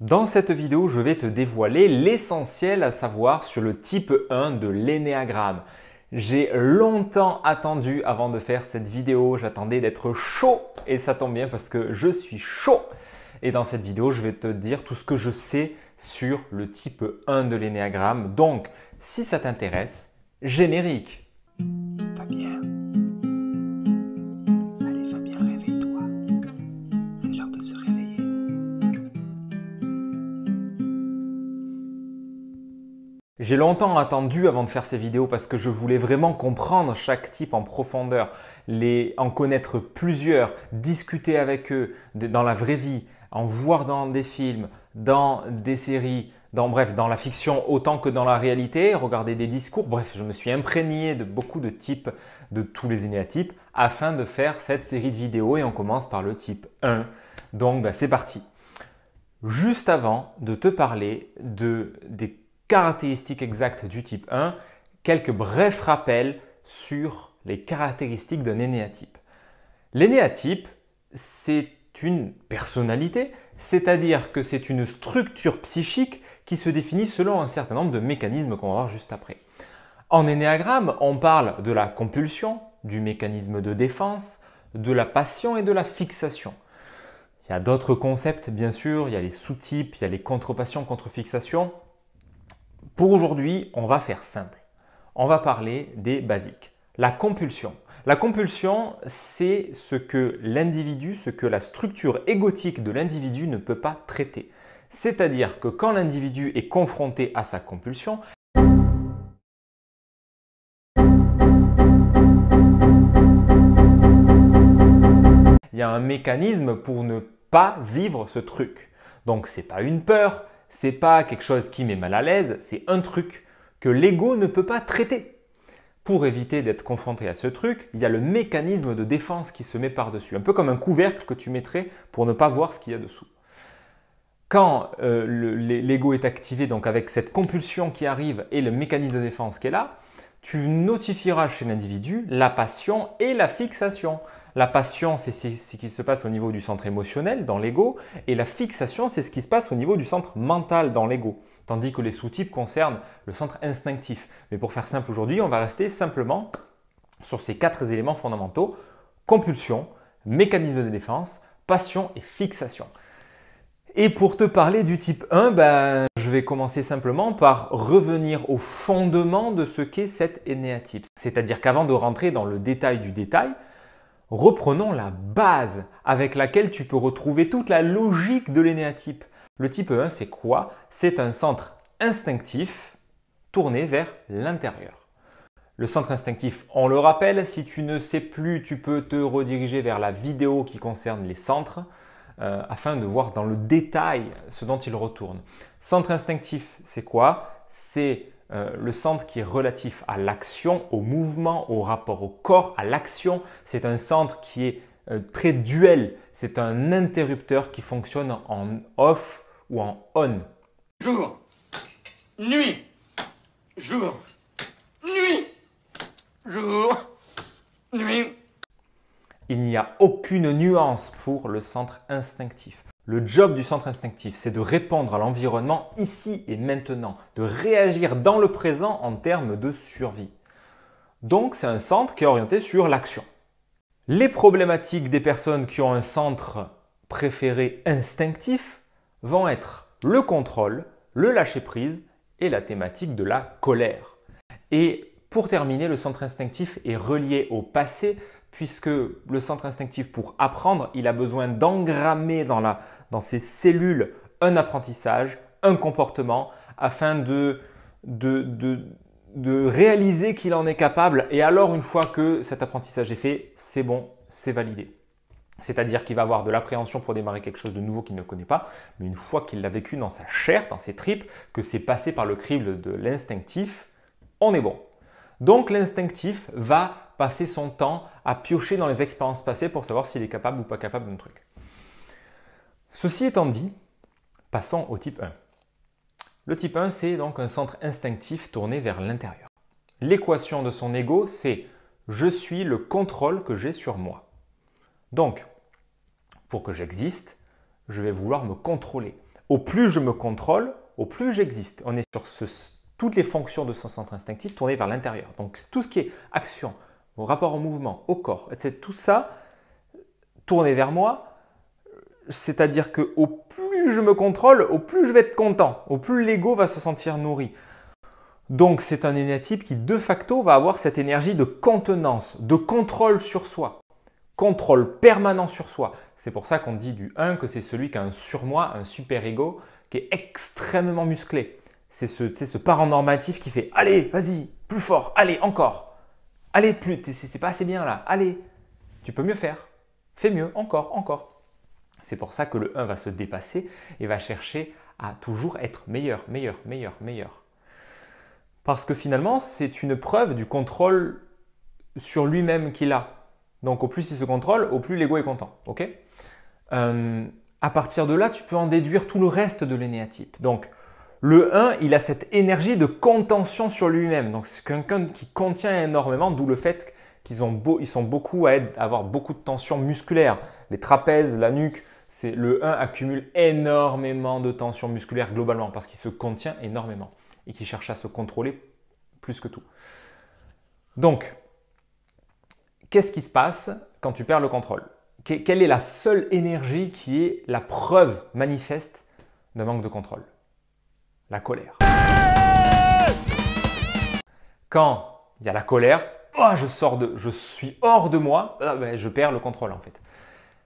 Dans cette vidéo, je vais te dévoiler l'essentiel à savoir sur le type 1 de l'énéagramme. J'ai longtemps attendu avant de faire cette vidéo, j'attendais d'être chaud et ça tombe bien parce que je suis chaud. Et dans cette vidéo, je vais te dire tout ce que je sais sur le type 1 de l'énéagramme. Donc, si ça t'intéresse, générique. Fabien. Allez Fabien, réveille-toi. C'est l'heure de se réveiller. J'ai longtemps attendu avant de faire ces vidéos parce que je voulais vraiment comprendre chaque type en profondeur, en connaître plusieurs, discuter avec eux dans la vraie vie, en voir dans des films, dans des séries, bref, dans la fiction autant que dans la réalité, regarder des discours. Bref, je me suis imprégné de beaucoup de types, de tous les énéatypes afin de faire cette série de vidéos et on commence par le type 1. Donc, c'est parti. Juste avant de te parler des caractéristiques exactes du type 1, quelques brefs rappels sur les caractéristiques d'un énéatype. L'énéatype, c'est une personnalité, c'est-à-dire que c'est une structure psychique qui se définit selon un certain nombre de mécanismes qu'on va voir juste après. En énéagramme, on parle de la compulsion, du mécanisme de défense, de la passion et de la fixation. Il y a d'autres concepts, bien sûr, il y a les sous-types, il y a les contre-passions, contre-fixations. Pour aujourd'hui, on va faire simple. On va parler des basiques. La compulsion. La compulsion, c'est ce que l'individu, ce que la structure égotique de l'individu ne peut pas traiter. C'est-à-dire que quand l'individu est confronté à sa compulsion, il y a un mécanisme pour ne pas vivre ce truc. Donc, ce n'est pas une peur, ce n'est pas quelque chose qui met mal à l'aise, c'est un truc que l'ego ne peut pas traiter. Pour éviter d'être confronté à ce truc, il y a le mécanisme de défense qui se met par-dessus, un peu comme un couvercle que tu mettrais pour ne pas voir ce qu'il y a dessous. Quand l'ego est activé, donc avec cette compulsion qui arrive et le mécanisme de défense qui est là, tu notifieras chez l'individu la passion et la fixation. La passion, c'est ce qui se passe au niveau du centre émotionnel dans l'ego et la fixation, c'est ce qui se passe au niveau du centre mental dans l'ego. Tandis que les sous-types concernent le centre instinctif. Mais pour faire simple aujourd'hui, on va rester simplement sur ces 4 éléments fondamentaux: compulsion, mécanisme de défense, passion et fixation. Et pour te parler du type 1, je vais commencer simplement par revenir au fondement de ce qu'est cet énéatype. C'est-à-dire qu'avant de rentrer dans le détail du détail, reprenons la base avec laquelle tu peux retrouver toute la logique de l'énéatype. Le type 1, c'est quoi? C'est un centre instinctif tourné vers l'intérieur. Le centre instinctif, on le rappelle, si tu ne sais plus, tu peux te rediriger vers la vidéo qui concerne les centres afin de voir dans le détail ce dont il retourne. Centre instinctif, c'est quoi? C'est le centre qui est relatif à l'action, au mouvement, au rapport au corps, à l'action. C'est un centre qui est très duel. C'est un interrupteur qui fonctionne en off ou en on. Jour, nuit, jour, nuit, jour, nuit. Il n'y a aucune nuance pour le centre instinctif. Le job du centre instinctif, c'est de répondre à l'environnement ici et maintenant, de réagir dans le présent en termes de survie. Donc, c'est un centre qui est orienté sur l'action. Les problématiques des personnes qui ont un centre préféré instinctif vont être le contrôle, le lâcher-prise et la thématique de la colère. Et pour terminer, le centre instinctif est relié au passé puisque le centre instinctif, pour apprendre, il a besoin d'engrammer dans ses cellules un apprentissage, un comportement afin de réaliser qu'il en est capable. Et alors, une fois que cet apprentissage est fait, c'est bon, c'est validé. C'est-à-dire qu'il va avoir de l'appréhension pour démarrer quelque chose de nouveau qu'il ne connaît pas, mais une fois qu'il l'a vécu dans sa chair, dans ses tripes, que c'est passé par le crible de l'instinctif, on est bon. Donc l'instinctif va passer son temps à piocher dans les expériences passées pour savoir s'il est capable ou pas capable d'un truc. Ceci étant dit, passons au type 1. Le type 1, c'est donc un centre instinctif tourné vers l'intérieur. L'équation de son ego, c'est « je suis le contrôle que j'ai sur moi ». Donc, pour que j'existe, je vais vouloir me contrôler. Au plus je me contrôle, au plus j'existe. On est sur toutes les fonctions de son centre instinctif tournées vers l'intérieur. Donc tout ce qui est action, au rapport au mouvement, au corps, etc. Tout ça tourné vers moi, c'est-à-dire qu'au plus je me contrôle, au plus je vais être content, au plus l'ego va se sentir nourri. Donc c'est un énéatype qui de facto va avoir cette énergie de contenance, de contrôle sur soi, contrôle permanent sur soi. C'est pour ça qu'on dit du 1 que c'est celui qui a un surmoi, un super-ego qui est extrêmement musclé. C'est ce parent normatif qui fait « Allez, vas-y, plus fort, allez, encore. Allez, plus, c'est pas assez bien là, allez, tu peux mieux faire. Fais mieux, encore, encore. » C'est pour ça que le 1 va se dépasser et va chercher à toujours être meilleur, meilleur, meilleur, meilleur. Parce que finalement, c'est une preuve du contrôle sur lui-même qu'il a. Donc au plus il se contrôle, au plus l'ego est content. Okay, à partir de là, tu peux en déduire tout le reste de l'énéatype. Donc le 1, il a cette énergie de contention sur lui-même. Donc c'est quelqu'un qui contient énormément, d'où le fait qu'ils sont beaucoup à avoir beaucoup de tension musculaire. Les trapèzes, la nuque, le 1 accumule énormément de tension musculaire globalement parce qu'il se contient énormément et qu'il cherche à se contrôler plus que tout. Donc, qu'est-ce qui se passe quand tu perds le contrôle? Quelle est la seule énergie qui est la preuve manifeste d'un manque de contrôle? La colère. Quand il y a la colère, oh, je suis hors de moi, je perds le contrôle en fait.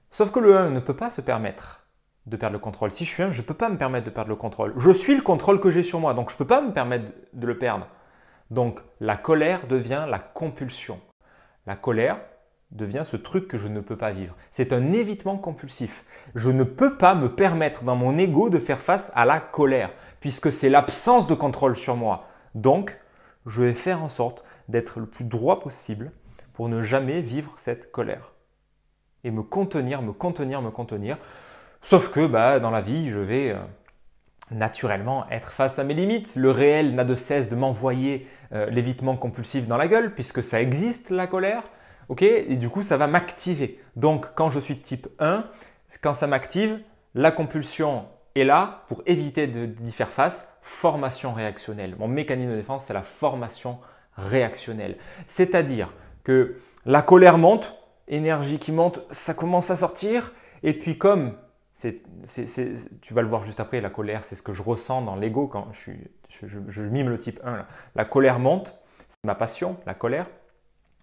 Sauf que le 1 ne peut pas se permettre de perdre le contrôle. Si je suis 1, je ne peux pas me permettre de perdre le contrôle. Je suis le contrôle que j'ai sur moi, donc je ne peux pas me permettre de le perdre. Donc la colère devient la compulsion. La colère devient ce truc que je ne peux pas vivre. C'est un évitement compulsif. Je ne peux pas me permettre dans mon ego de faire face à la colère, puisque c'est l'absence de contrôle sur moi. Donc, je vais faire en sorte d'être le plus droit possible pour ne jamais vivre cette colère. Et me contenir, me contenir, me contenir. Sauf que dans la vie, je vais naturellement être face à mes limites. Le réel n'a de cesse de m'envoyer l'évitement compulsif dans la gueule, puisque ça existe, la colère. Okay, et du coup, ça va m'activer. Donc, quand je suis de type 1, quand ça m'active, la compulsion est là pour éviter d'y faire face. Formation réactionnelle. Mon mécanisme de défense, c'est la formation réactionnelle. C'est-à-dire que la colère monte, énergie qui monte, ça commence à sortir. Et puis comme, tu vas le voir juste après, la colère, c'est ce que je ressens dans l'ego quand je mime le type 1. Là. La colère monte, c'est ma passion, la colère.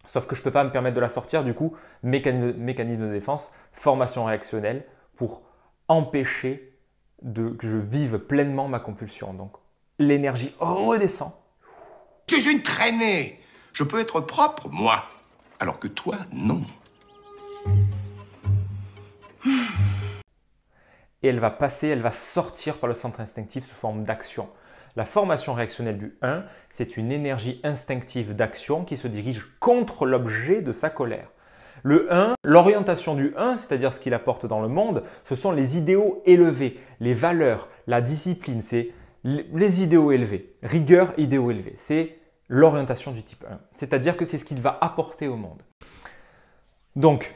Sauf que je ne peux pas me permettre de la sortir, du coup, mécanisme de défense, formation réactionnelle pour empêcher que je vive pleinement ma compulsion. Donc, l'énergie redescend. Tu es une traînée. Je peux être propre, moi, alors que toi, non. Et elle va passer, elle va sortir par le centre instinctif sous forme d'action. La formation réactionnelle du 1, c'est une énergie instinctive d'action qui se dirige contre l'objet de sa colère. Le 1, l'orientation du 1, c'est-à-dire ce qu'il apporte dans le monde, ce sont les idéaux élevés, les valeurs, la discipline, c'est les idéaux élevés. Rigueur, idéaux élevés, c'est l'orientation du type 1. C'est-à-dire que c'est ce qu'il va apporter au monde. Donc,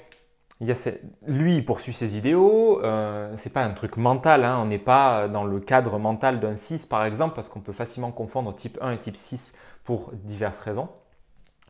lui, il poursuit ses idéaux, ce n'est pas un truc mental, hein. On n'est pas dans le cadre mental d'un 6 par exemple, parce qu'on peut facilement confondre type 1 et type 6 pour diverses raisons.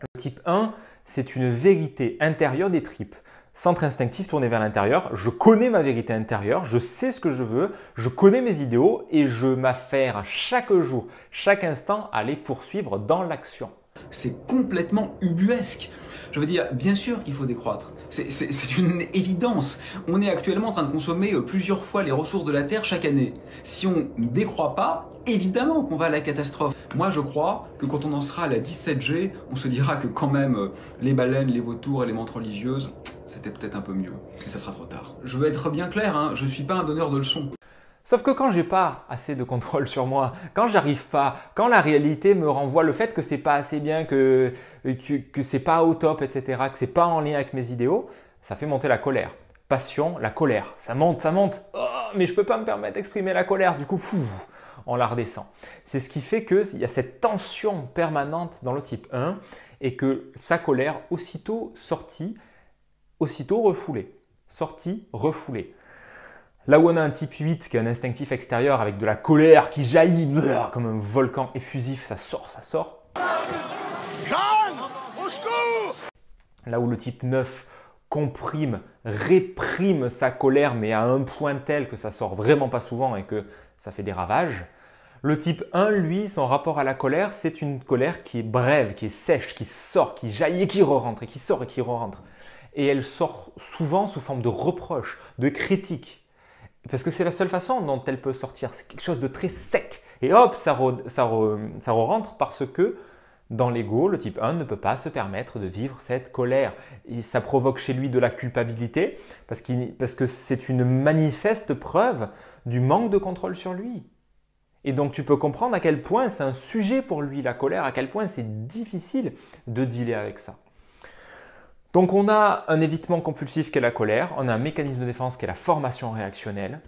Le type 1, c'est une vérité intérieure des tripes. Centre instinctif tourné vers l'intérieur, je connais ma vérité intérieure, je sais ce que je veux, je connais mes idéaux et je m'affaire chaque jour, chaque instant à les poursuivre dans l'action. C'est complètement ubuesque. Je veux dire, bien sûr qu'il faut décroître. C'est une évidence. On est actuellement en train de consommer plusieurs fois les ressources de la Terre chaque année. Si on ne décroît pas, évidemment qu'on va à la catastrophe. Moi, je crois que quand on en sera à la 17G, on se dira que quand même, les baleines, les vautours et les menthes religieuses, c'était peut-être un peu mieux. Et ça sera trop tard. Je veux être bien clair, hein, je ne suis pas un donneur de leçons. Sauf que quand j'ai pas assez de contrôle sur moi, quand j'arrive pas, quand la réalité me renvoie le fait que c'est pas assez bien, que c'est pas au top, etc., que c'est pas en lien avec mes idéaux, ça fait monter la colère. Passion, la colère, ça monte, oh, mais je peux pas me permettre d'exprimer la colère, du coup, on la redescend. C'est ce qui fait qu'il y a cette tension permanente dans le type 1 et que sa colère, aussitôt sortie, aussitôt refoulée. Sortie, refoulée. Là où on a un type 8 qui est un instinctif extérieur avec de la colère qui jaillit comme un volcan effusif, ça sort, ça sort. Au secours! Là où le type 9 comprime, réprime sa colère, mais à un point tel que ça sort vraiment pas souvent et que ça fait des ravages. Le type 1, lui, son rapport à la colère, c'est une colère qui est brève, qui est sèche, qui sort, qui jaillit et qui re-rentre, et qui sort et qui re-rentre. Et elle sort souvent sous forme de reproche, de critique. Parce que c'est la seule façon dont elle peut sortir. C'est quelque chose de très sec. Et hop, ça re-rentre parce que dans l'ego, le type 1 ne peut pas se permettre de vivre cette colère. Et ça provoque chez lui de la culpabilité parce que c'est une manifeste preuve du manque de contrôle sur lui. Et donc tu peux comprendre à quel point c'est un sujet pour lui, la colère, à quel point c'est difficile de dealer avec ça. Donc on a un évitement compulsif qui est la colère, on a un mécanisme de défense qui est la formation réactionnelle,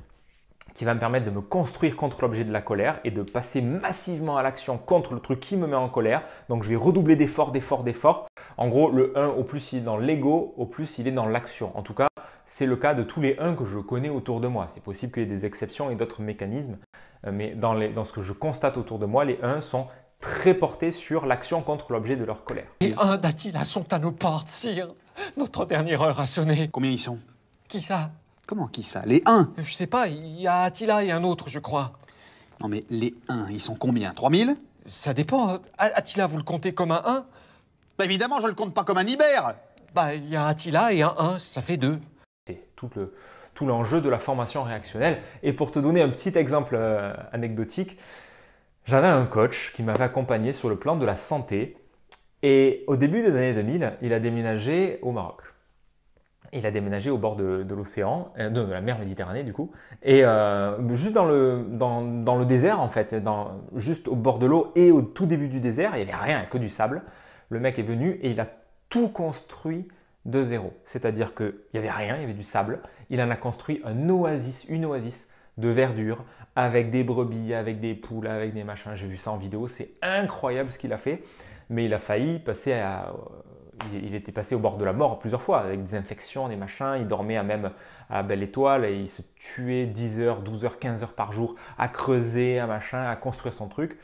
qui va me permettre de me construire contre l'objet de la colère et de passer massivement à l'action contre le truc qui me met en colère. Donc je vais redoubler d'efforts, d'efforts, d'efforts. En gros, le 1, au plus il est dans l'ego, au plus il est dans l'action. En tout cas, c'est le cas de tous les 1 que je connais autour de moi. C'est possible qu'il y ait des exceptions et d'autres mécanismes, mais dans ce que je constate autour de moi, les 1 sont très portés sur l'action contre l'objet de leur colère. Les 1 d'Attila sont à nos portes, sire. Notre dernière heure a sonné. Combien ils sont? Qui ça? Comment qui ça? Les 1? Je sais pas, il y a Attila et un autre, je crois. Non mais les 1, ils sont combien? 3000? Ça dépend. Attila, vous le comptez comme un 1? Bah évidemment, je le compte pas comme un Ibère. Bah, il y a Attila et un 1, ça fait 2. C'est tout l'enjeu de la formation réactionnelle. Et pour te donner un petit exemple anecdotique, j'avais un coach qui m'avait accompagné sur le plan de la santé. Et au début des années 2000, il a déménagé au Maroc. Il a déménagé au bord de l'océan, de la mer Méditerranée du coup, et juste dans le désert en fait, juste au bord de l'eau et au tout début du désert, il n'y avait rien, que du sable. Le mec est venu et il a tout construit de zéro. C'est-à-dire qu'il n'y avait rien, il y avait du sable. Il en a construit une oasis de verdure avec des brebis, avec des poules, avec des machins. J'ai vu ça en vidéo, c'est incroyable ce qu'il a fait. Mais il a failli passer il était passé au bord de la mort plusieurs fois, avec des infections, des machins. Il dormait même à la belle étoile et il se tuait 10 heures, 12 heures, 15 heures par jour à creuser, à machin, à construire son truc.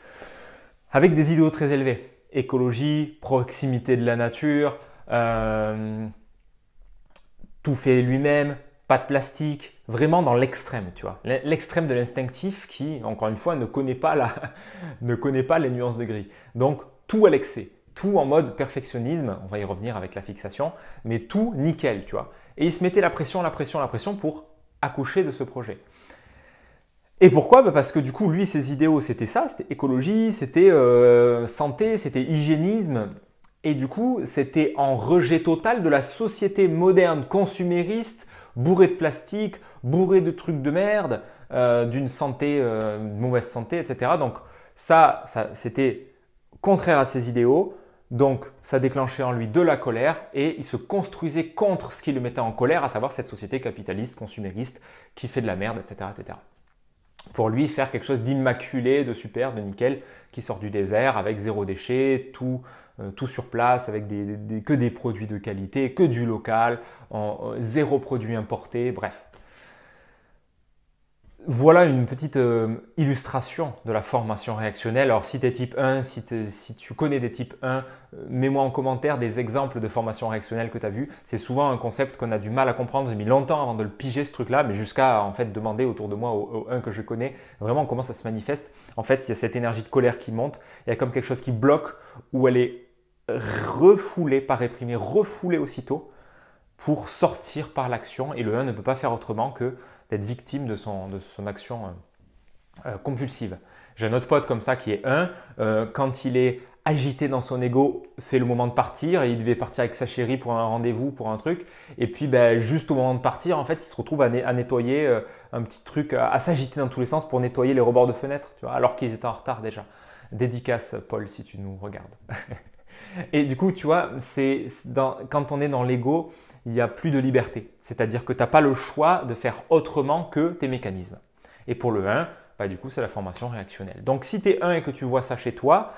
Avec des idéaux très élevés. Écologie, proximité de la nature, tout fait lui-même, pas de plastique, vraiment dans l'extrême, tu vois. L'extrême de l'instinctif qui, encore une fois, ne connaît pas les nuances de gris. Donc, tout à l'excès, tout en mode perfectionnisme, on va y revenir avec la fixation, mais tout nickel, tu vois. Et il se mettait la pression pour accoucher de ce projet. Et pourquoi? Parce que du coup, lui, ses idéaux, c'était ça, c'était écologie, c'était santé, c'était hygiénisme. Et du coup, c'était en rejet total de la société moderne, consumériste, bourrée de plastique, bourrée de trucs de merde, d'une santé, mauvaise santé, etc. Donc ça c'était contraire à ses idéaux. Donc ça déclenchait en lui de la colère et il se construisait contre ce qui le mettait en colère, à savoir cette société capitaliste, consumériste, qui fait de la merde, etc. etc. Pour lui, faire quelque chose d'immaculé, de super, de nickel, qui sort du désert avec zéro déchet, tout sur place, avec que des produits de qualité, que du local, zéro produit importé, bref. Voilà une petite illustration de la formation réactionnelle. Alors si tu es type 1, si tu connais des types 1, mets-moi en commentaire des exemples de formation réactionnelle que tu as vu. C'est souvent un concept qu'on a du mal à comprendre. J'ai mis longtemps avant de le piger ce truc-là, mais jusqu'à en fait demander autour de moi au 1 que je connais vraiment comment ça se manifeste. En fait, il y a cette énergie de colère qui monte, il y a comme quelque chose qui bloque où elle est refoulée, pas réprimée, refoulée aussitôt pour sortir par l'action. Et le 1 ne peut pas faire autrement que d'être victime de son action compulsive. J'ai un autre pote comme ça qui est 1. Quand il est agité dans son ego, c'est le moment de partir. Et il devait partir avec sa chérie pour un rendez-vous, pour un truc. Et puis, juste au moment de partir, en fait, il se retrouve à nettoyer un petit truc, à s'agiter dans tous les sens pour nettoyer les rebords de fenêtres, tu vois, alors qu'ils étaient en retard déjà. Dédicace, Paul, si tu nous regardes. Et du coup, tu vois, quand on est dans l'ego, il n'y a plus de liberté. C'est-à-dire que tu n'as pas le choix de faire autrement que tes mécanismes. Et pour le 1, du coup, c'est la formation réactionnelle. Donc, si tu es 1 et que tu vois ça chez toi,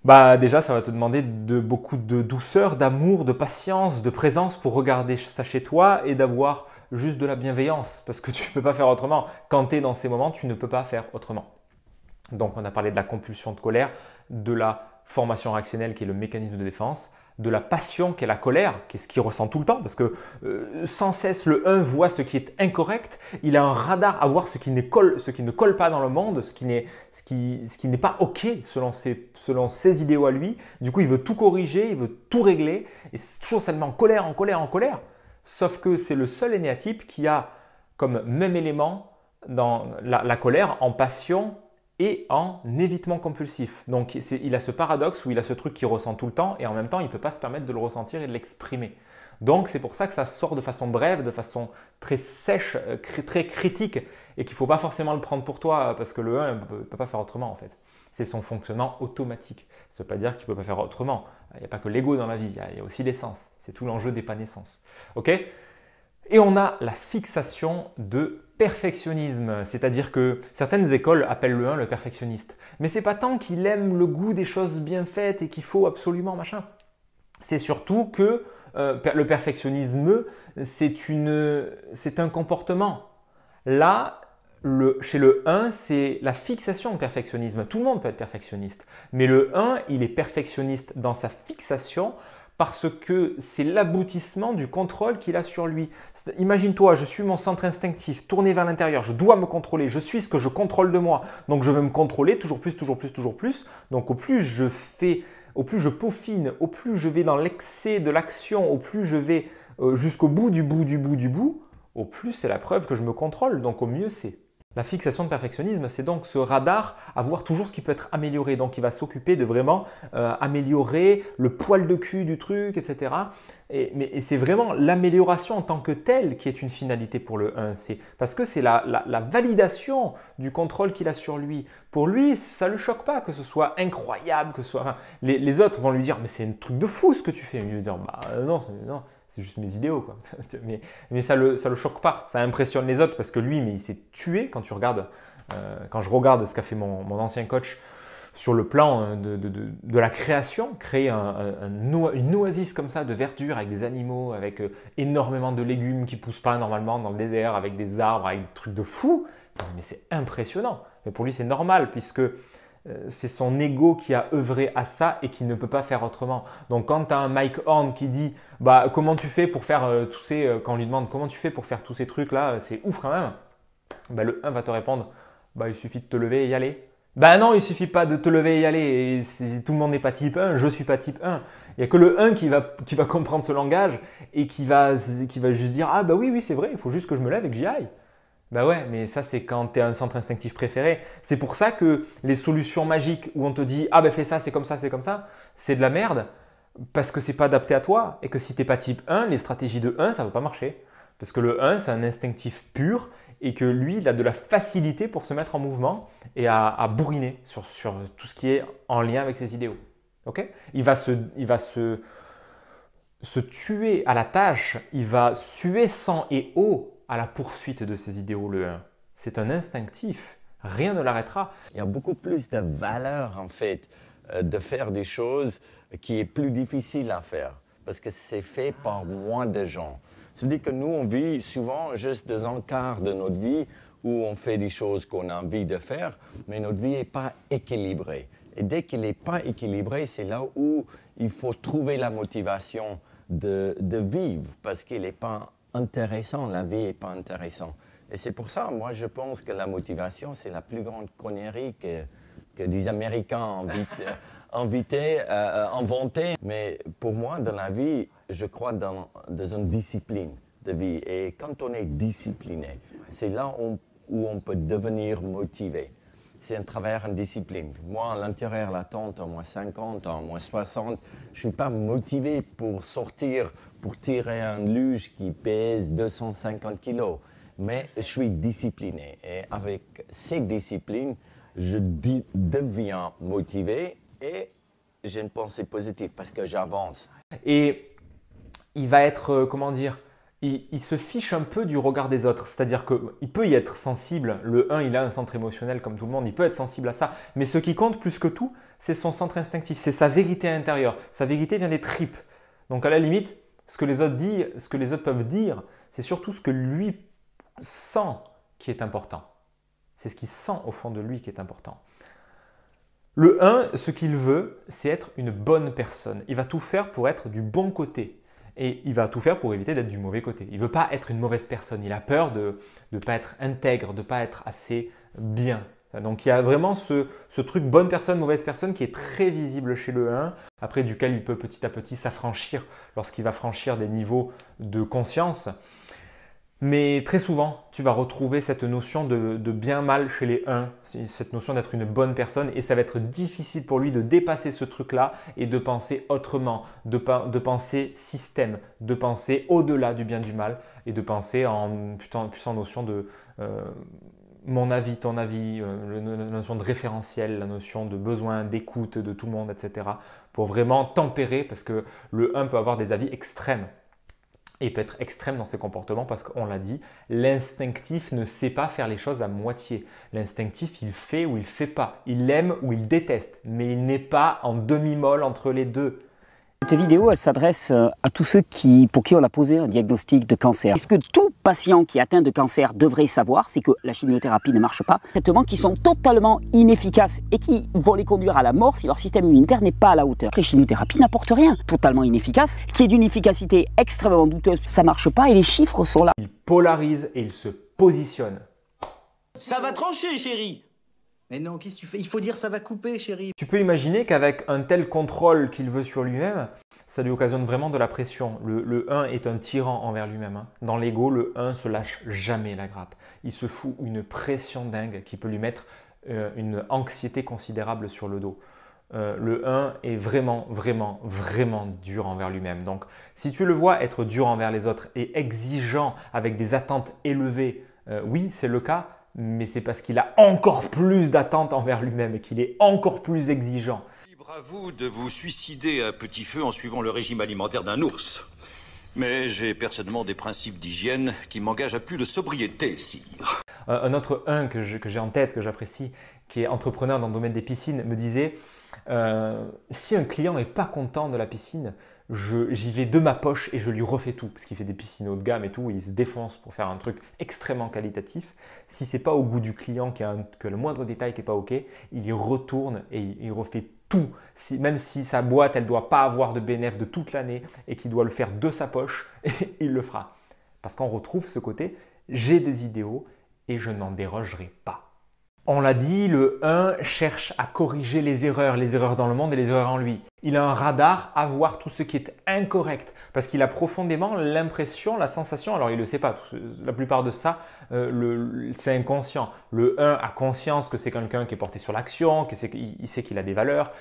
déjà, ça va te demander beaucoup de douceur, d'amour, de patience, de présence pour regarder ça chez toi et d'avoir juste de la bienveillance parce que tu ne peux pas faire autrement. Quand tu es dans ces moments, tu ne peux pas faire autrement. Donc, on a parlé de la compulsion de colère, de la formation réactionnelle qui est le mécanisme de défense, de la passion qui est la colère, qui est ce qu'il ressent tout le temps parce que sans cesse le 1 voit ce qui est incorrect, il a un radar à voir ce qui ne colle pas dans le monde, ce qui n'est pas OK selon ses idéaux à lui. Du coup, il veut tout corriger, il veut tout régler et c'est toujours seulement en colère, en colère, en colère. Sauf que c'est le seul énéatype qui a comme même élément dans la colère en passion et en évitement compulsif. Donc, il a ce paradoxe où il a ce truc qu'il ressent tout le temps et en même temps, il ne peut pas se permettre de le ressentir et de l'exprimer. Donc, c'est pour ça que ça sort de façon brève, de façon très sèche, très critique et qu'il ne faut pas forcément le prendre pour toi parce que le 1 ne peut pas faire autrement en fait. C'est son fonctionnement automatique. Ça ne veut pas dire qu'il ne peut pas faire autrement. Il n'y a pas que l'ego dans la vie, il y a aussi l'essence. C'est tout l'enjeu des naissance. OK ? Et on a la fixation de perfectionnisme, c'est-à-dire que certaines écoles appellent le 1 le perfectionniste. Mais ce n'est pas tant qu'il aime le goût des choses bien faites et qu'il faut absolument machin. C'est surtout que le perfectionnisme, c'est un comportement. Là, chez le 1, c'est la fixation de perfectionnisme. Tout le monde peut être perfectionniste. Mais le 1, il est perfectionniste dans sa fixation parce que c'est l'aboutissement du contrôle qu'il a sur lui. Imagine-toi, je suis mon centre instinctif, tourné vers l'intérieur, je dois me contrôler, je suis ce que je contrôle de moi. Donc je veux me contrôler toujours plus, toujours plus, toujours plus. Donc au plus je fais, au plus je peaufine, au plus je vais dans l'excès de l'action, au plus je vais jusqu'au bout du bout du bout du bout, au plus c'est la preuve que je me contrôle, donc au mieux c'est. La fixation de perfectionnisme, c'est donc ce radar à voir toujours ce qui peut être amélioré. Donc, il va s'occuper de vraiment améliorer le poil de cul du truc, etc. Et c'est vraiment l'amélioration en tant que telle qui est une finalité pour le 1. Parce que c'est la validation du contrôle qu'il a sur lui. Pour lui, ça ne le choque pas que ce soit incroyable, que ce soit… Enfin, les autres vont lui dire « mais c'est un truc de fou ce que tu fais ». Il va dire « bah non, non ». C'est juste mes idéaux, quoi. Mais ça le choque pas, ça impressionne les autres parce que lui, mais il s'est tué quand tu regardes, quand je regarde ce qu'a fait mon ancien coach sur le plan de la création, créer une oasis comme ça de verdure avec des animaux, avec énormément de légumes qui ne poussent pas normalement dans le désert, avec des arbres, avec des trucs de fou. Mais c'est impressionnant. Mais pour lui, c'est normal puisque c'est son ego qui a œuvré à ça et qui ne peut pas faire autrement. Donc quand tu as un Mike Horn qui dit bah, comment tu fais pour faire quand on lui demande comment tu fais pour faire tous ces trucs là, c'est ouf quand même. Bah, le 1 va te répondre bah, il suffit de te lever et y aller. Bah non, il suffit pas de te lever et y aller. Et tout le monde n'est pas type 1, je suis pas type 1. Il n'y a que le 1 qui va comprendre ce langage et qui va juste dire ah bah oui c'est vrai, il faut juste que je me lève et que j'y aille. Ben ouais, mais ça c'est quand tu es un centre instinctif préféré. C'est pour ça que les solutions magiques où on te dit « Ah ben fais ça, c'est comme ça », c'est de la merde parce que c'est pas adapté à toi et que si tu n'es pas type 1, les stratégies de 1, ça ne va pas marcher. Parce que le 1, c'est un instinctif pur et que lui, il a de la facilité pour se mettre en mouvement et à bourriner sur tout ce qui est en lien avec ses idéaux. Okay, il va se tuer à la tâche, il va suer sang et eau à la poursuite de ses idéaux, le 1. C'est un instinctif, rien ne l'arrêtera. Il y a beaucoup plus de valeur en fait de faire des choses qui est plus difficile à faire parce que c'est fait par moins de gens. C'est-à-dire que nous, on vit souvent juste des encarts de notre vie où on fait des choses qu'on a envie de faire, mais notre vie n'est pas équilibrée. Et dès qu'elle n'est pas équilibrée, c'est là où il faut trouver la motivation de vivre parce qu'elle n'est pas intéressant, la vie n'est pas intéressante. Et c'est pour ça, moi, je pense que la motivation, c'est la plus grande connerie que des Américains ont inventé. Mais pour moi, dans la vie, je crois dans une discipline de vie. Et quand on est discipliné, c'est là où on peut devenir motivé. C'est un travers en discipline. Moi, à l'intérieur, l'attente, à moins 50, à moins 60, je ne suis pas motivé pour sortir, pour tirer un luge qui pèse 250 kilos. Mais je suis discipliné. Et avec cette discipline, je deviens motivé et j'ai une pensée positive parce que j'avance. Et il va être, comment dire, il se fiche un peu du regard des autres. C'est-à-dire qu'il peut y être sensible. Le 1, il a un centre émotionnel comme tout le monde. Il peut être sensible à ça. Mais ce qui compte plus que tout, c'est son centre instinctif. C'est sa vérité intérieure. Sa vérité vient des tripes. Donc à la limite, ce que les autres peuvent dire, c'est surtout ce que lui sent qui est important. C'est ce qu'il sent au fond de lui qui est important. Le 1, ce qu'il veut, c'est être une bonne personne. Il va tout faire pour être du bon côté. Et il va tout faire pour éviter d'être du mauvais côté. Il ne veut pas être une mauvaise personne. Il a peur de ne pas être intègre, de ne pas être assez bien. Donc il y a vraiment ce truc bonne personne, mauvaise personne qui est très visible chez le 1, après duquel il peut petit à petit s'affranchir lorsqu'il va franchir des niveaux de conscience. Mais très souvent, tu vas retrouver cette notion de bien-mal chez les 1, cette notion d'être une bonne personne, et ça va être difficile pour lui de dépasser ce truc-là et de penser autrement, de penser système, de penser au-delà du bien du mal et de penser en puissant notion de mon avis, ton avis, la notion de référentiel, la notion de besoin, d'écoute de tout le monde, etc. pour vraiment tempérer, parce que le 1 peut avoir des avis extrêmes. Et peut être extrême dans ses comportements parce qu'on l'a dit, l'instinctif ne sait pas faire les choses à moitié. L'instinctif, il fait ou il ne fait pas. Il aime ou il déteste, mais il n'est pas en demi-molle entre les deux. Cette vidéo, elle s'adresse à tous ceux pour qui on a posé un diagnostic de cancer. Ce que tout patient qui est atteint de cancer devrait savoir, c'est que la chimiothérapie ne marche pas. Des traitements qui sont totalement inefficaces et qui vont les conduire à la mort si leur système immunitaire n'est pas à la hauteur. Les chimiothérapies n'apportent rien, totalement inefficaces, qui est d'une efficacité extrêmement douteuse. Ça marche pas et les chiffres sont là. Il polarise et il se positionne. Ça va trancher, chérie. Mais non, qu'est-ce que tu fais? Il faut dire ça va couper, chérie. Tu peux imaginer qu'avec un tel contrôle qu'il veut sur lui-même, ça lui occasionne vraiment de la pression. Le 1 est un tyran envers lui-même. Dans l'ego, le 1 se lâche jamais la grappe. Il se fout une pression dingue qui peut lui mettre une anxiété considérable sur le dos. Le 1 est vraiment, vraiment, vraiment dur envers lui-même. Donc, si tu le vois être dur envers les autres et exigeant avec des attentes élevées, oui, c'est le cas, mais c'est parce qu'il a encore plus d'attentes envers lui-même et qu'il est encore plus exigeant. Libre à vous de vous suicider à petit feu en suivant le régime alimentaire d'un ours. Mais j'ai personnellement des principes d'hygiène qui m'engagent à plus de sobriété, sire. Un autre 1 que j'ai en tête, que j'apprécie, qui est entrepreneur dans le domaine des piscines, me disait si un client n'est pas content de la piscine, j'y vais de ma poche et je lui refais tout, parce qu'il fait des piscines haut de gamme et tout, il se défonce pour faire un truc extrêmement qualitatif. Si c'est pas au goût du client, que le moindre détail qui n'est pas OK, il y retourne et il refait tout. Même si sa boîte, elle ne doit pas avoir de bénéfice de toute l'année et qu'il doit le faire de sa poche, il le fera. Parce qu'on retrouve ce côté, j'ai des idéaux et je n'en dérogerai pas. On l'a dit, le 1 cherche à corriger les erreurs dans le monde et les erreurs en lui. Il a un radar à voir tout ce qui est incorrect parce qu'il a profondément l'impression, la sensation, alors il ne le sait pas, la plupart de ça, c'est inconscient. Le 1 a conscience que c'est quelqu'un qui est porté sur l'action, il sait qu'il a des valeurs,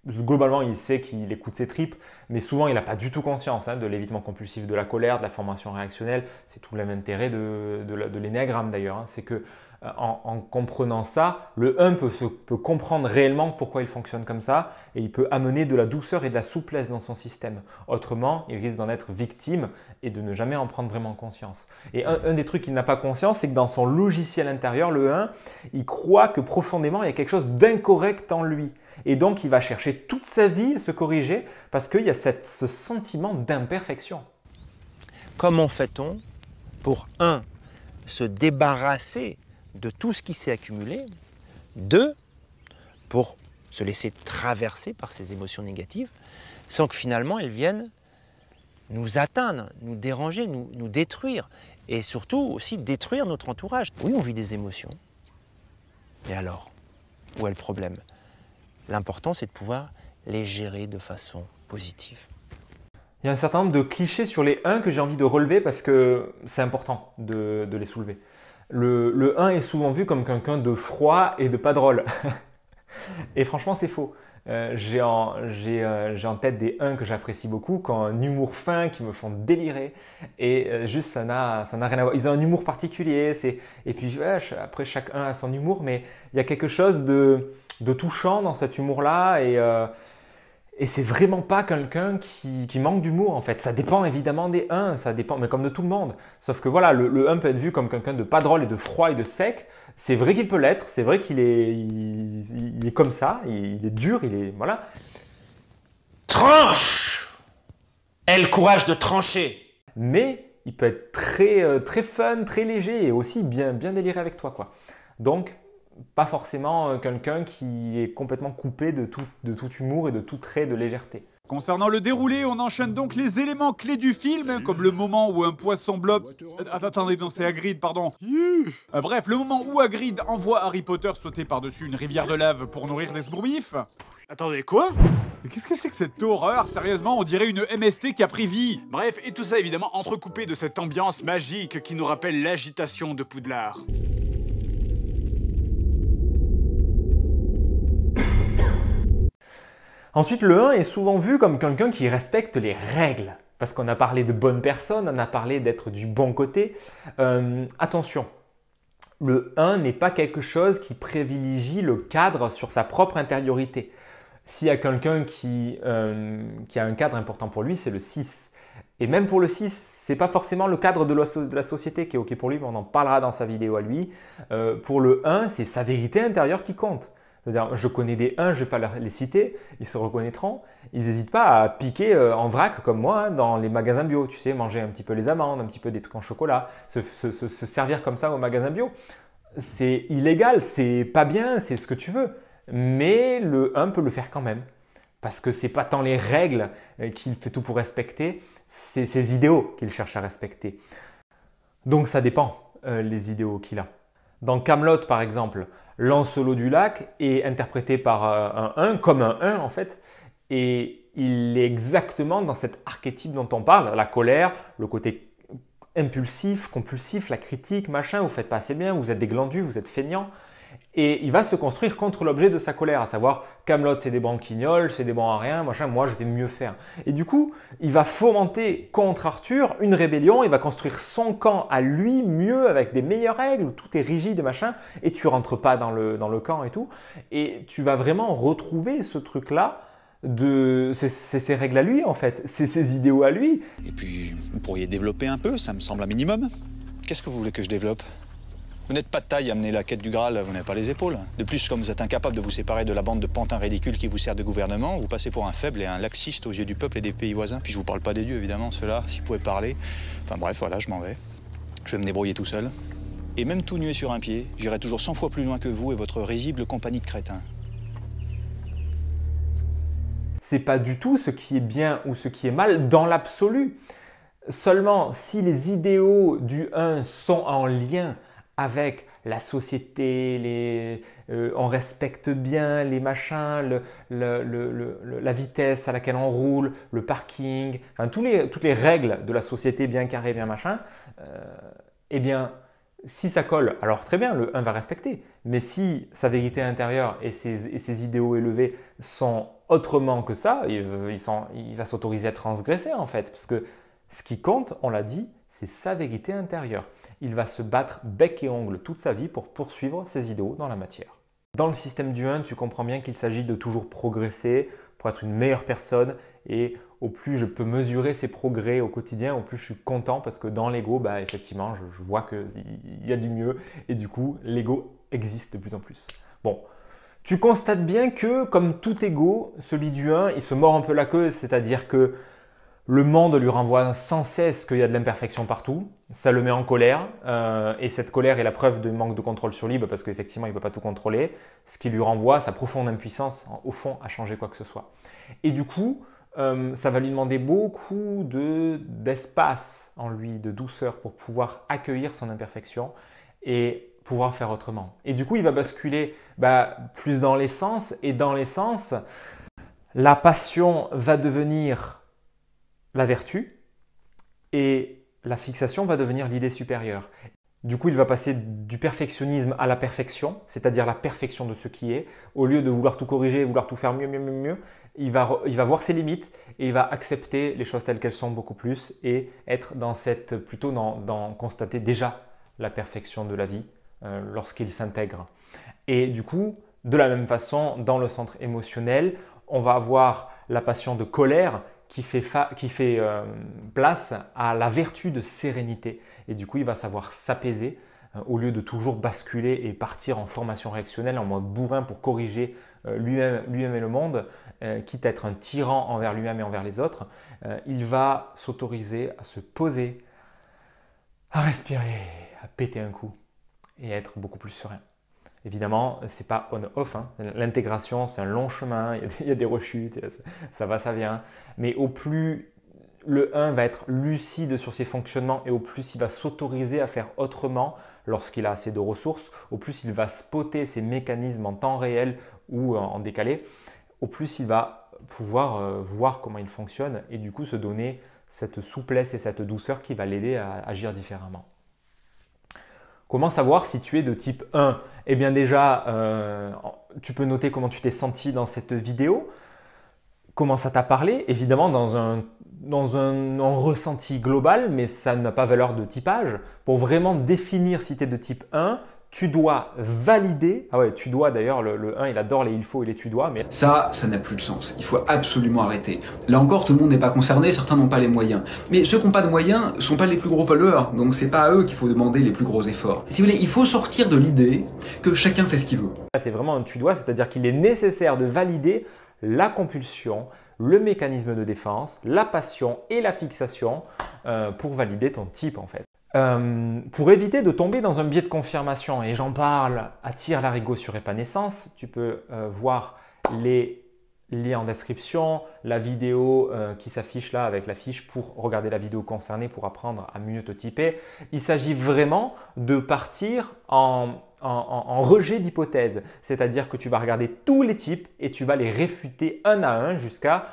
globalement il sait qu'il écoute ses tripes, mais souvent il n'a pas du tout conscience de l'évitement compulsif, de la colère, de la formation réactionnelle. C'est tout l'intérêt de l'énéagramme d'ailleurs, c'est que en comprenant ça, le 1 peut comprendre réellement pourquoi il fonctionne comme ça et il peut amener de la douceur et de la souplesse dans son système. Autrement, il risque d'en être victime et de ne jamais en prendre vraiment conscience. Et un des trucs qu'il n'a pas conscience, c'est que dans son logiciel intérieur, le 1, il croit que profondément, il y a quelque chose d'incorrect en lui. Et donc, il va chercher toute sa vie à se corriger parce qu'il y a ce sentiment d'imperfection. Comment fait-on pour 1, se débarrasser de tout ce qui s'est accumulé, 2, pour se laisser traverser par ces émotions négatives, sans que finalement elles viennent nous atteindre, nous déranger, nous détruire, et surtout aussi détruire notre entourage. Oui, on vit des émotions, et alors, où est le problème? L'important, c'est de pouvoir les gérer de façon positive. Il y a un certain nombre de clichés sur les 1 que j'ai envie de relever parce que c'est important de les soulever. Le 1 est souvent vu comme quelqu'un de froid et de pas drôle. Et franchement, c'est faux. J'ai en tête des 1 que j'apprécie beaucoup, qui ont un humour fin, qui me font délirer. Et juste, ça n'a rien à voir. Ils ont un humour particulier. Et puis, ouais, après, chaque 1 a son humour. Mais il y a quelque chose de touchant dans cet humour-là. Et c'est vraiment pas quelqu'un qui manque d'humour en fait. Ça dépend évidemment des 1, ça dépend, mais comme de tout le monde. Sauf que voilà, le 1 peut être vu comme quelqu'un de pas drôle et de froid et de sec. C'est vrai qu'il peut l'être, c'est vrai qu'il est comme ça, il est dur, voilà. Tranche! Aie le courage de trancher! Mais il peut être très fun, très léger et aussi bien déliré avec toi, quoi. Donc, pas forcément quelqu'un qui est complètement coupé de tout humour et de tout trait de légèreté. Concernant le déroulé, on enchaîne donc les éléments clés du film, comme le moment où un poisson blob... Attendez, non, c'est Hagrid, pardon. Bref, le moment où Hagrid envoie Harry Potter sauter par-dessus une rivière de lave pour nourrir des sbourbifs. Attendez, quoi? Mais qu'est-ce que c'est que cette horreur? Sérieusement, on dirait une MST qui a pris vie. Bref, et tout ça évidemment entrecoupé de cette ambiance magique qui nous rappelle l'agitation de Poudlard. Ensuite, le 1 est souvent vu comme quelqu'un qui respecte les règles. Parce qu'on a parlé de bonnes personnes, on a parlé d'être du bon côté. Attention, le 1 n'est pas quelque chose qui privilégie le cadre sur sa propre intériorité. S'il y a quelqu'un qui a un cadre important pour lui, c'est le 6. Et même pour le 6, ce n'est pas forcément le cadre de la société qui est OK pour lui, mais on en parlera dans sa vidéo à lui. Pour le 1, c'est sa vérité intérieure qui compte. C'est-à-dire, je connais des 1, je ne vais pas les citer, ils se reconnaîtront. Ils n'hésitent pas à piquer en vrac comme moi dans les magasins bio. Tu sais, manger un petit peu les amandes, un petit peu des trucs en chocolat, se servir comme ça au magasin bio. C'est illégal, c'est pas bien, c'est ce que tu veux. Mais le 1 peut le faire quand même. Parce que ce n'est pas tant les règles qu'il fait tout pour respecter, c'est ses idéaux qu'il cherche à respecter. Donc ça dépend, les idéaux qu'il a. Dans Kaamelott, par exemple, Lancelot du Lac est interprété par un 1, comme un 1 en fait, et il est exactement dans cet archétype dont on parle, la colère, le côté impulsif, compulsif, la critique, machin, vous ne faites pas assez bien, vous êtes des glandus, vous êtes feignants. Et il va se construire contre l'objet de sa colère, à savoir Kaamelott c'est des branquignoles, c'est des bons à rien, machin, moi je vais mieux faire. Et du coup, il va fomenter contre Arthur une rébellion, il va construire son camp à lui mieux, avec des meilleures règles, où tout est rigide, machin, et tu rentres pas dans le camp et tout. Et tu vas vraiment retrouver ce truc-là, c'est ses règles à lui en fait, c'est ses idéaux à lui. Et puis, vous pourriez développer un peu, ça me semble un minimum. Qu'est-ce que vous voulez que je développe? Vous n'êtes pas de taille à mener la quête du Graal, vous n'avez pas les épaules. De plus, comme vous êtes incapable de vous séparer de la bande de pantins ridicules qui vous sert de gouvernement, vous passez pour un faible et un laxiste aux yeux du peuple et des pays voisins. Puis je vous parle pas des dieux, évidemment, ceux-là, s'ils pouvaient parler. Enfin bref, voilà, je m'en vais. Je vais me débrouiller tout seul. Et même tout nué sur un pied, j'irai toujours 100 fois plus loin que vous et votre risible compagnie de crétins. C'est pas du tout ce qui est bien ou ce qui est mal dans l'absolu. Seulement, si les idéaux du 1 sont en lien avec la société, on respecte bien les machins, la vitesse à laquelle on roule, le parking, enfin, toutes les règles de la société bien carrées, bien machin, eh bien, si ça colle, alors très bien, le 1 va respecter. Mais si sa vérité intérieure et ses idéaux élevés sont autrement que ça, il va s'autoriser à transgresser en fait. Parce que ce qui compte, on l'a dit, c'est sa vérité intérieure. Il va se battre bec et ongle toute sa vie pour poursuivre ses idéaux dans la matière. Dans le système du 1, tu comprends bien qu'il s'agit de toujours progresser pour être une meilleure personne et au plus je peux mesurer ses progrès au quotidien, au plus je suis content parce que dans l'ego, bah, effectivement, je vois qu'il y a du mieux et du coup, l'ego existe de plus en plus. Bon, tu constates bien que comme tout ego, celui du 1, il se mord un peu la queue, c'est-à-dire que le monde lui renvoie sans cesse qu'il y a de l'imperfection partout, ça le met en colère et cette colère est la preuve de manque de contrôle sur lui parce qu'effectivement il ne peut pas tout contrôler, ce qui lui renvoie sa profonde impuissance au fond à changer quoi que ce soit. Et du coup, ça va lui demander beaucoup d'espace en lui, de douceur pour pouvoir accueillir son imperfection et pouvoir faire autrement. Et du coup, il va basculer plus dans l'essence et dans l'essence, la passion va devenir la vertu et la fixation va devenir l'idée supérieure. Du coup, il va passer du perfectionnisme à la perfection, c'est-à-dire la perfection de ce qui est. Au lieu de vouloir tout corriger, vouloir tout faire mieux, il va voir ses limites et il va accepter les choses telles qu'elles sont beaucoup plus et être plutôt dans constater déjà la perfection de la vie lorsqu'il s'intègre. Et du coup, de la même façon, dans le centre émotionnel, on va avoir la passion de colère qui fait place à la vertu de sérénité. Et du coup, il va savoir s'apaiser au lieu de toujours basculer et partir en formation réactionnelle, en mode bourrin pour corriger lui-même et le monde, quitte à être un tyran envers lui-même et envers les autres. Il va s'autoriser à se poser, à respirer, à péter un coup et à être beaucoup plus serein. Évidemment, c'est pas on-off, hein. L'intégration, c'est un long chemin, il y a des rechutes, ça va, ça vient. Mais au plus le 1 va être lucide sur ses fonctionnements et au plus il va s'autoriser à faire autrement lorsqu'il a assez de ressources, au plus il va spotter ses mécanismes en temps réel ou en décalé, au plus il va pouvoir voir comment il fonctionne et du coup se donner cette souplesse et cette douceur qui va l'aider à agir différemment. Comment savoir si tu es de type 1? Eh bien déjà, tu peux noter comment tu t'es senti dans cette vidéo, comment ça t'a parlé, évidemment dans un ressenti global, mais ça n'a pas valeur de typage. Pour vraiment définir si tu es de type 1, tu dois valider, ah ouais, tu dois d'ailleurs, le 1 il adore les il faut et les tu dois, mais... Ça n'a plus de sens, il faut absolument arrêter. Là encore, tout le monde n'est pas concerné, certains n'ont pas les moyens. Mais ceux qui n'ont pas de moyens ne sont pas les plus gros pollueurs, donc c'est pas à eux qu'il faut demander les plus gros efforts. Si vous voulez, il faut sortir de l'idée que chacun fait ce qu'il veut. C'est vraiment un tu dois, c'est-à-dire qu'il est nécessaire de valider la compulsion, le mécanisme de défense, la passion et la fixation pour valider ton type en fait. Pour éviter de tomber dans un biais de confirmation, et j'en parle à Tire-Larigot sur Épanescence, tu peux voir les liens en description, la vidéo qui s'affiche là avec la fiche pour regarder la vidéo concernée pour apprendre à mieux te typer. Il s'agit vraiment de partir en rejet d'hypothèse, c'est-à-dire que tu vas regarder tous les types et tu vas les réfuter un à un jusqu'à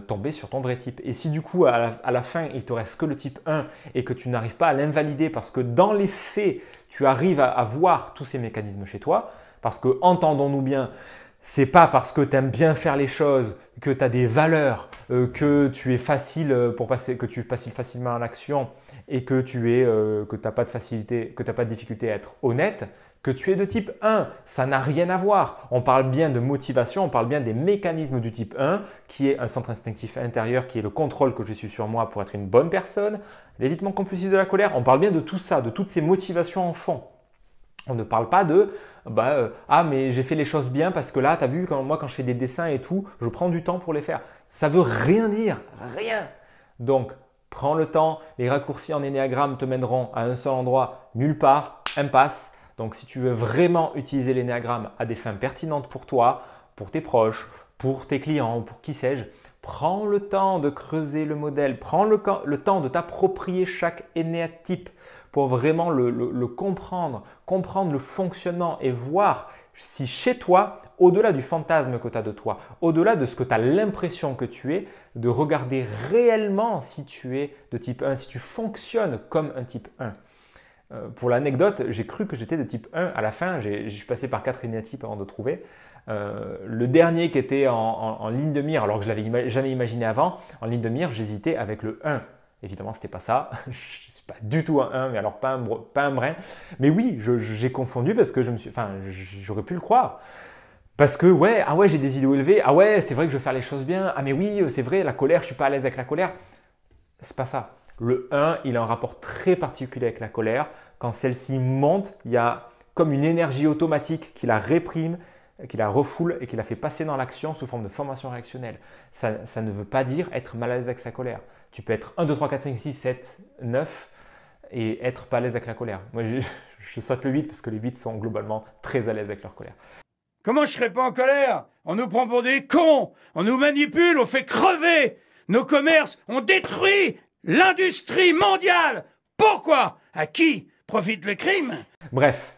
tomber sur ton vrai type. Et si du coup à la fin il te reste que le type 1 et que tu n'arrives pas à l'invalider parce que dans les faits tu arrives à voir tous ces mécanismes chez toi, parce que entendons-nous bien, c'est pas parce que tu aimes bien faire les choses, que tu as des valeurs, que tu es facile pour passer, que tu passes facilement à l'action et que tu n'as pas de facilité, que tu n'as pas de difficulté à être honnête, que tu es de type 1, ça n'a rien à voir. On parle bien de motivation, on parle bien des mécanismes du type 1, qui est un centre instinctif intérieur, qui est le contrôle que je suis sur moi pour être une bonne personne, l'évitement compulsif de la colère. On parle bien de tout ça, de toutes ces motivations en fond. On ne parle pas de ah mais j'ai fait les choses bien parce que là, tu as vu, moi quand je fais des dessins et tout, je prends du temps pour les faire. Ça veut rien dire, rien. Donc, prends le temps, les raccourcis en énéagramme te mèneront à un seul endroit, nulle part, impasse. Donc, si tu veux vraiment utiliser l'énéagramme à des fins pertinentes pour toi, pour tes proches, pour tes clients, pour qui sais-je, prends le temps de creuser le modèle, prends le temps de t'approprier chaque énéatype pour vraiment le comprendre, comprendre le fonctionnement et voir si chez toi, au-delà du fantasme que tu as de toi, au-delà de ce que tu as l'impression que tu es, de regarder réellement si tu es de type 1, si tu fonctionnes comme un type 1. Pour l'anecdote, j'ai cru que j'étais de type 1. À la fin, je suis passé par 4 énéatypes avant de trouver. Le dernier qui était en ligne de mire, alors que je ne l'avais jamais imaginé avant, en ligne de mire, j'hésitais avec le 1. Évidemment, ce n'était pas ça. Je ne suis pas du tout un 1, mais alors pas un brin. Mais oui, j'ai confondu parce que j'aurais pu le croire. Parce que ouais, ah ouais, j'ai des idéaux élevés. Ah ouais, c'est vrai que je veux faire les choses bien. Ah mais oui, c'est vrai, la colère, je ne suis pas à l'aise avec la colère. C'est pas ça. Le 1, il a un rapport très particulier avec la colère. Quand celle-ci monte, il y a comme une énergie automatique qui la réprime, qui la refoule et qui la fait passer dans l'action sous forme de formation réactionnelle. Ça ne veut pas dire être mal à l'aise avec sa colère. Tu peux être 1, 2, 3, 4, 5, 6, 7, 9 et être pas à l'aise avec la colère. Moi, je saute le 8 parce que les 8 sont globalement très à l'aise avec leur colère. Comment je serais pas en colère? On nous prend pour des cons, on nous manipule, on fait crever. Nos commerces ont détruit l'industrie mondiale. Pourquoi? À qui profite le crime? Bref,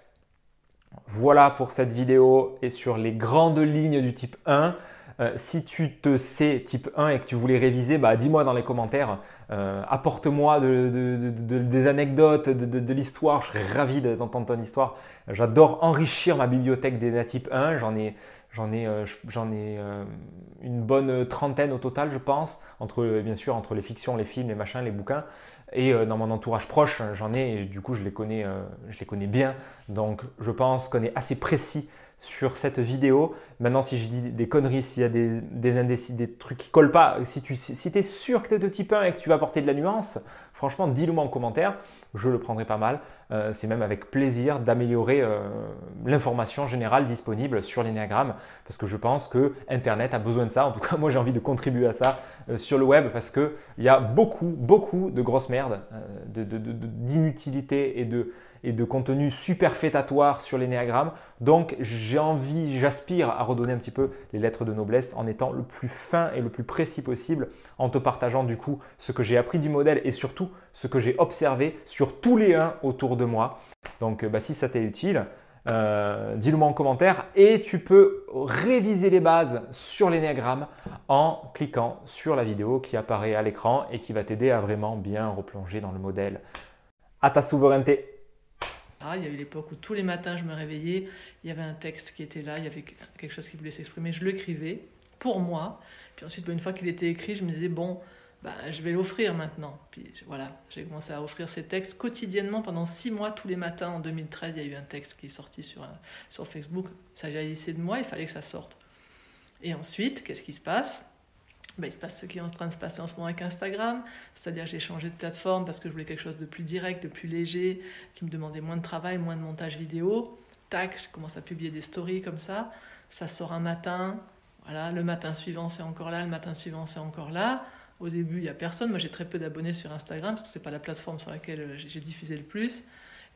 voilà pour cette vidéo et sur les grandes lignes du type 1. Si tu te sais type 1 et que tu voulais réviser, dis-moi dans les commentaires. Apporte-moi des anecdotes, de l'histoire. Je serais ravi d'entendre ton histoire. J'adore enrichir ma bibliothèque des type 1. J'en ai une bonne trentaine au total, je pense, bien sûr entre les fictions, les films, les machins, les bouquins. Et dans mon entourage proche, j'en ai, et du coup je les connais bien. Donc je pense qu'on est assez précis sur cette vidéo. Maintenant, si je dis des conneries, s'il y a des indécis, des trucs qui ne collent pas, si tu es sûr que tu es de type 1 et que tu vas apporter de la nuance, franchement, dis-le moi en commentaire. je le prendrai pas mal. C'est même avec plaisir d'améliorer l'information générale disponible sur l'énéagramme parce que je pense que Internet a besoin de ça. En tout cas, moi j'ai envie de contribuer à ça sur le web parce qu'il y a beaucoup de grosses merdes, d'inutilité et de contenu superfétatoire sur l'énéagramme. Donc j'aspire à redonner un petit peu les lettres de noblesse en étant le plus fin et le plus précis possible, en te partageant du coup ce que j'ai appris du modèle et surtout ce que j'ai observé sur tous les 1 autour de moi. Donc si ça t'est utile, dis-le moi en commentaire et tu peux réviser les bases sur l'énéagramme en cliquant sur la vidéo qui apparaît à l'écran et qui va t'aider à vraiment bien replonger dans le modèle. À ta souveraineté! Il y a eu l'époque où tous les matins je me réveillais, il y avait un texte qui était là, il y avait quelque chose qui voulait s'exprimer, je l'écrivais pour moi. Puis ensuite, une fois qu'il était écrit, je me disais bon, je vais l'offrir maintenant. Puis voilà, j'ai commencé à offrir ces textes quotidiennement pendant 6 mois, tous les matins. En 2013, il y a eu un texte qui est sorti sur Facebook. Ça jaillissait de moi, il fallait que ça sorte. Et ensuite, qu'est-ce qui se passe ? Il se passe ce qui est en train de se passer en ce moment avec Instagram, c'est-à-dire que j'ai changé de plateforme parce que je voulais quelque chose de plus direct, de plus léger, qui me demandait moins de travail, moins de montage vidéo. Tac, je commence à publier des stories comme ça, ça sort un matin, voilà, le matin suivant c'est encore là, le matin suivant c'est encore là. Au début, il n'y a personne, moi j'ai très peu d'abonnés sur Instagram parce que ce n'est pas la plateforme sur laquelle j'ai diffusé le plus.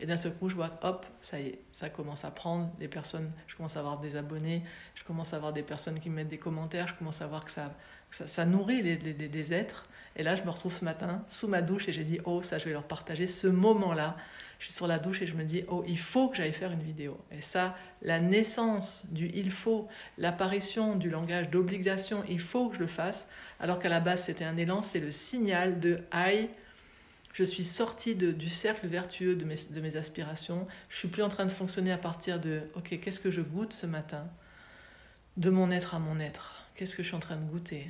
Et d'un seul coup, je vois, hop, ça y est, ça commence à prendre, les personnes, je commence à avoir des abonnés, je commence à avoir des personnes qui me mettent des commentaires, je commence à voir que ça nourrit les êtres. Et là, je me retrouve ce matin sous ma douche et j'ai dit, oh, ça, je vais leur partager ce moment-là. Je suis sur la douche et je me dis, oh, il faut que j'aille faire une vidéo. Et ça, la naissance du il faut, l'apparition du langage d'obligation, il faut que je le fasse, alors qu'à la base, c'était un élan, c'est le signal de aïe. Je suis sortie du cercle vertueux de mes aspirations. Je ne suis plus en train de fonctionner à partir de « Ok, qu'est-ce que je goûte ce matin ?» De mon être à mon être. Qu'est-ce que je suis en train de goûter?